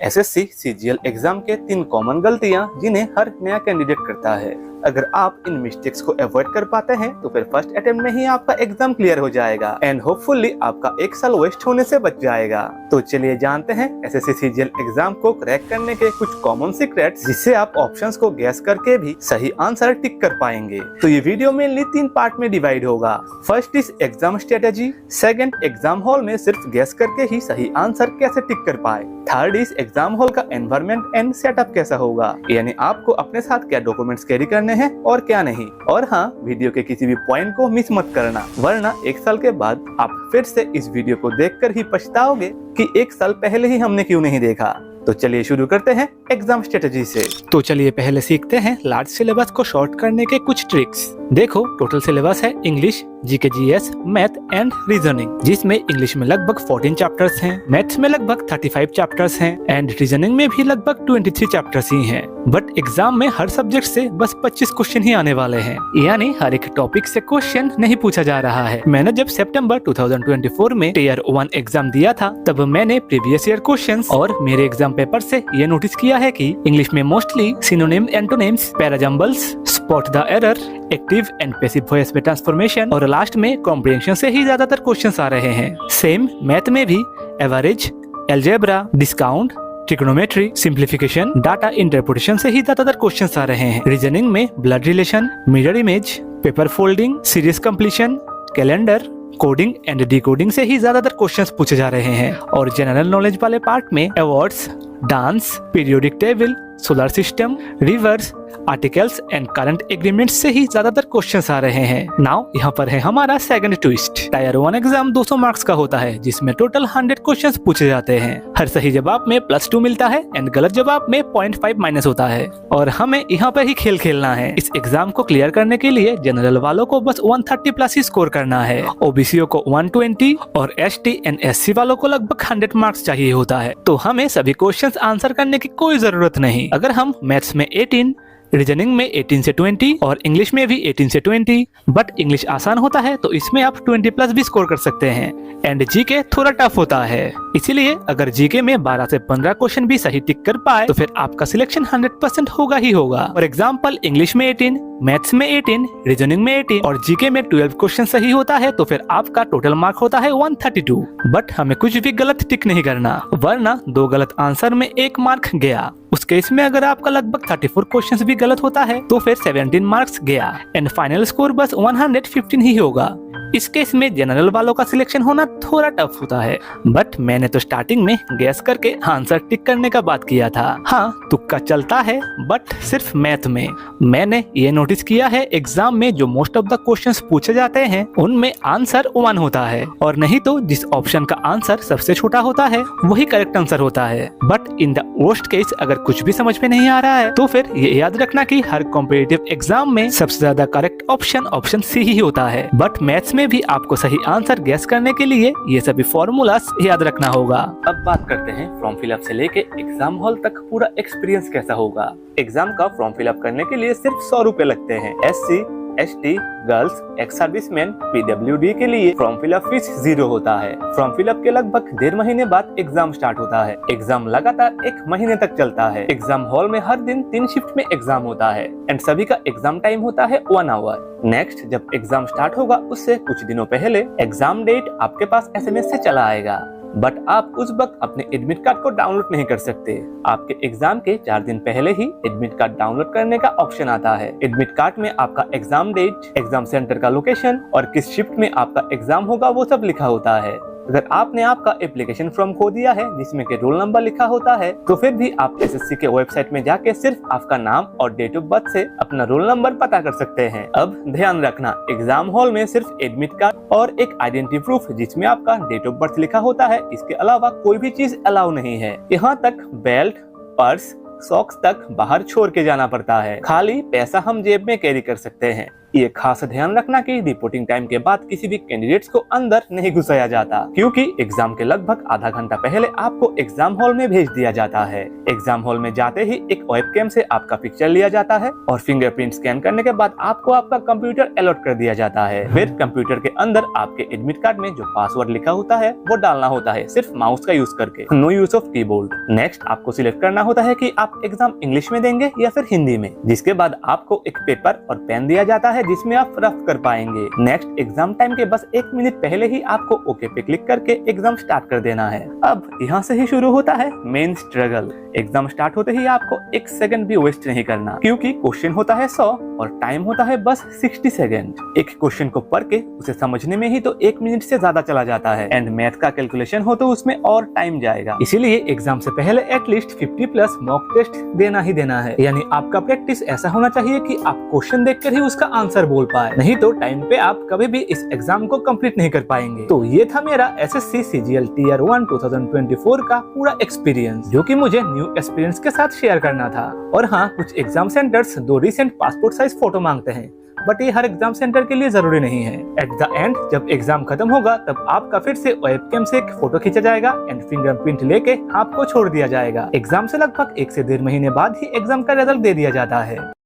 SSC CGL exam के 3 common गलतियां जिन्हें हर नया कैंडिडेट करता है। अगर आप इन मिस्टेक्स को अवॉइड कर पाते हैं तो फिर फर्स्ट अटेम्प्ट में ही आपका एग्जाम क्लियर हो जाएगा एंड होपफुली आपका 1 साल वेस्ट होने से बच जाएगा। तो चलिए जानते हैं एसएससी सीजीएल एग्जाम को क्रैक करने के कुछ कॉमन सीक्रेट्स, जिससे आप ऑप्शंस को गैस करके भी सही आंसर टिक कर पाएंगे। तो ये वीडियो मेनली 3 पार्ट में डिवाइड होगा। First is exam strategy, second exam hall में सिर्फ गैस करके ही सही आंसर कैसे टिक कर पाए, थर्ड इज एग्जाम हॉल का एनवायरनमेंट एंड सेटअप कैसा होगा, यानी आपको अपने साथ क्या डॉक्यूमेंट्स कैरी करने हैं और क्या नहीं। और हाँ, वीडियो के किसी भी पॉइंट को मिस मत करना, वरना 1 साल के बाद आप फिर से इस वीडियो को देखकर ही पछताओगे कि 1 साल पहले ही हमने क्यों नहीं देखा। तो चलिए शुरू करते हैं एग्जाम स्ट्रेटेजी से। तो चलिए पहले सीखते हैं लार्ज सिलेबस को शॉर्ट करने के कुछ ट्रिक्स। देखो, टोटल सिलेबस है English, GK GS, math and reasoning, जिसमें इंग्लिश में लगभग 14 चैप्टर्स हैं, मैथ्स में लगभग 35 चैप्टर्स हैं एंड रीजनिंग में भी लगभग 23 चैप्टर्स ही हैं। बट एग्जाम में हर सब्जेक्ट से बस 25 क्वेश्चन ही आने वाले हैं, यानी हर एक टॉपिक से क्वेश्चन नहीं पूछा जा रहा है। मैंने जब सितंबर 2024 में टियर 1 एग्जाम दिया था, तब मैंने प्रीवियस ईयर क्वेश्चंस और मेरे एग्जाम पेपर से ये नोटिस किया है कि इंग्लिश में mostly synonym, antonyms, parajumbles, spot the error, active and passive voice में ट्रांसफॉर्मेशन और लास्ट में कॉम्प्रिहेंशन से ही ज्यादातर क्वेश्चंस आ रहे हैं। सेम मैथ में भी average, algebra, discount, trigonometry, simplification, data interpretation से ही ज्यादातर क्वेश्चंस आ रहे हैं। रीजनिंग में blood relation, mirror image, paper folding, series completion, calendar, coding and decoding से ही ज्यादातर क्वेश्चंस पूछे जा रहे हैं। और जनरल नॉलेज वाले पार्ट में awards, dance, periodic table, solar system, reverse, articles and current agreements से ही ज्यादातर क्वेश्चंस आ रहे हैं। नाउ यहाँ पर है हमारा second twist. Tyre 1 exam 200 marks का होता है, जिसमें टोटल 100 क्वेश्चंस पूछे जाते हैं। हर सही जवाब में +2 मिलता है एंड गलत जवाब में 0.5 माइनस होता है। और हमें यहाँ पर ही खेल खेलना है। इस एग्जाम को क्लियर करने के लिए जनरल वालों को बस 130 प्लस ही स्कोर करना है, ओबीसीओ को 120 और एसटी एंड एससी वालों को लगभग 100 मार्क्स चाहिए होता है। तो हमें सभी क्वेश्चंस आंसर करने की कोई जरूरत नहीं। अगर हम मैथ्स में 18, रीजनिंग में 18 से 20 और इंग्लिश में भी 18 से 20, बट इंग्लिश आसान होता है तो इसमें आप 20 प्लस भी स्कोर कर सकते हैं। एंड जीके थोड़ा टफ होता है, इसीलिए अगर जीके में 12 से 15 क्वेश्चन भी सही टिक कर पाए तो फिर आपका सिलेक्शन 100% होगा ही होगा। फॉर एग्जाम्पल, इंग्लिश में 18, मैथ्स में 18, रीजनिंग में 18 और जीके में 12 क्वेश्चन सही होता है तो फिर आपका टोटल मार्क होता है 132। बट हमें कुछ भी गलत टिक नहीं करना, वरना 2 गलत आंसर में 1 मार्क गया। उस केस में अगर आपका लगभग 34 क्वेश्चंस भी गलत होता है तो फिर 17 मार्क्स गया एंड फाइनल स्कोर बस 115 ही होगा। इस केस में जनरल वालों का सिलेक्शन होना थोड़ा टफ होता है। बट मैंने तो स्टार्टिंग में गैस करके आंसर टिक करने का बात किया था। हाँ, तुक्का चलता है, बट सिर्फ मैथ में। मैंने ये नोटिस किया है, एग्जाम में जो मोस्ट ऑफ द क्वेश्चंस पूछे जाते हैं उनमें आंसर 1 होता है, और नहीं तो जिस ऑप्शन का आंसर सबसे छोटा होता है वही करेक्ट आंसर होता है। But in the worst case अगर कुछ भी समझ में नहीं आ रहा है तो फिर ये याद रखना कि हर कॉम्पिटिटिव एग्जाम में सबसे ज्यादा करेक्ट ऑप्शन सी ही होता है। बट मैथ्स में भी आपको सही आंसर गैस करने के लिए ये सभी फॉर्मूलास याद रखना होगा। अब बात करते हैं फॉर्म फिलअप से लेके एग्जाम हॉल तक पूरा एक्सपीरियंस कैसा होगा। एग्जाम का फॉर्म फिलअप करने के लिए सिर्फ 100 रुपए लगते हैं। SC, ST, girls, ex serviceman, PWD के लिए फॉर्म फिलअप फीस 0 होता है। फॉर्म फिलअप के लगभग 1.5 महीने बाद एग्जाम स्टार्ट होता है। एग्जाम लगातार 1 महीने तक चलता है। एग्जाम हॉल में हर दिन 3 शिफ्ट में एग्जाम होता है एंड सभी का एग्जाम टाइम होता है 1 आवर। नेक्स्ट, जब एग्जाम स्टार्ट होगा उससे कुछ दिनों पहले एग्जाम डेट आपके पास SMS से चला आएगा, बट आप उस वक्त अपने एडमिट कार्ड को डाउनलोड नहीं कर सकते। आपके एग्जाम के 4 दिन पहले ही एडमिट कार्ड डाउनलोड करने का ऑप्शन आता है। एडमिट कार्ड में आपका एग्जाम डेट, एग्जाम सेंटर का लोकेशन और किस शिफ्ट में आपका एग्जाम होगा वो सब लिखा होता है। अगर आपने आपका एप्लीकेशन फॉर्म खो दिया है जिसमें के रोल नंबर लिखा होता है तो फिर भी आप एसएससी के वेबसाइट में जाके सिर्फ आपका नाम और डेट ऑफ बर्थ से अपना रोल नंबर पता कर सकते हैं। अब ध्यान रखना, एग्जाम हॉल में सिर्फ एडमिट कार्ड और एक आइडेंटिटी प्रूफ जिसमें आपका डेट ऑफ बर्थ लिखा होता है, इसके अलावा कोई भी चीज अलाउ नहीं है। यहाँ तक बेल्ट, पर्स, सॉक्स तक बाहर छोड़ के जाना पड़ता है। खाली पैसा हम जेब में कैरी कर सकते हैं। ये खास ध्यान रखना कि रिपोर्टिंग टाइम के बाद किसी भी कैंडिडेट्स को अंदर नहीं घुसाया जाता, क्योंकि एग्जाम के लगभग आधा घंटा पहले आपको एग्जाम हॉल में भेज दिया जाता है। एग्जाम हॉल में जाते ही एक वेबकैम से आपका पिक्चर लिया जाता है और फिंगरप्रिंट स्कैन करने के बाद आपको आपका कंप्यूटर अलॉट कर दिया जाता है। फिर कंप्यूटर के अंदर आपके एडमिट कार्ड में जो पासवर्ड लिखा होता है वो डालना होता है, सिर्फ माउस का यूज करके, no use of keyboard. Next आपको सिलेक्ट करना होता है कि आप एग्जाम इंग्लिश में देंगे या फिर हिंदी में, जिसके बाद आपको एक पेपर और पेन दिया जाता है जिसमें आप रफ कर पाएंगे। नेक्स्ट एग्जाम टाइम के बस 1 मिनट पहले ही आपको ओके पे क्लिक करके एग्जाम स्टार्ट कर देना है। अब यहाँ से ही शुरू होता है मेन स्ट्रगल। एग्जाम स्टार्ट होते ही आपको 1 सेकंड भी वेस्ट नहीं करना, क्योंकि क्वेश्चन होता है 100 और टाइम होता है बस 60 सेकंड। एक क्वेश्चन को पढ़ के उसे समझने में ही तो 1 मिनट से ज्यादा चला जाता है, एंड मैथ का कैलकुलेशन हो तो उसमें और टाइम जाएगा। इसीलिए एग्जाम से पहले एटलीस्ट 50+ मॉक टेस्ट देना ही देना है। यानी आपका प्रैक्टिस ऐसा होना चाहिए कि आप क्वेश्चन देखकर ही उसका आंसर बोल पाए, नहीं तो टाइम पे आप कभी भी इस एग्जाम को कंप्लीट नहीं कर पाएंगे। तो ये था मेरा SSC CGL Tier 1 2024 का पूरा एक्सपीरियंस, जो कि मुझे न्यू एक्सपीरियंस के साथ शेयर करना था। और हाँ, कुछ exam centres 2 recent passport size photo मांगते हैं, बट ये हर एग्जाम सेंटर के लिए जरूरी नहीं है। एट द एंड जब एग्जाम खत्म होगा तब आपका फिर से वेबकैम से एक फोटो खींचा जाएगा एंड फिंगरप्रिंट लेके आपको छोड़ दिया जाएगा। एग्जाम से लगभग 1 से 1.5 महीने बाद ही एग्जाम का रिजल्ट दे दिया जाता है।